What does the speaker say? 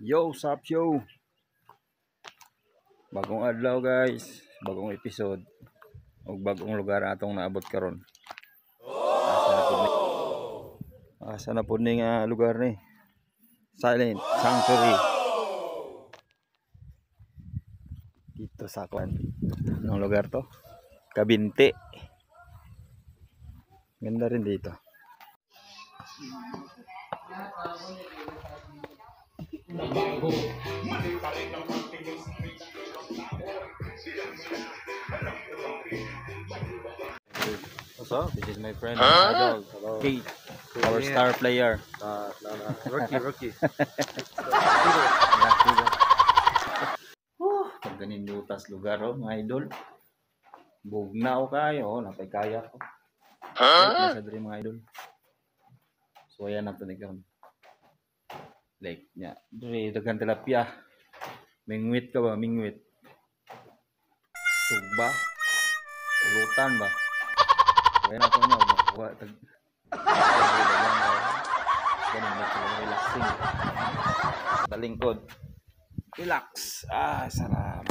Yo, sup yo. Bagong adlaw guys, bagong episode ug bagong lugar atong naabot karon. Asa na pud ni nga lugar ni? Silent Sanctuary. Dito sa kwan. Anong lugar to? Kabinte. Ganda rin dito. So, this is my friend Adol. Kate, our star player. Rookie. Pag ganin lutas lugar oh, mga idol. Bugnaw kayo, napay kaya ko. Nasa diri mga idol. So ayan na to ni karon. Like nya, diri daghang tilapia. Mingwit ka ba, mingwit? Sugba? Ulutan ba? Ayan na to na, makuha tag. Ganun na sila relaxing. Talingkod. Relax. Ah, sarap.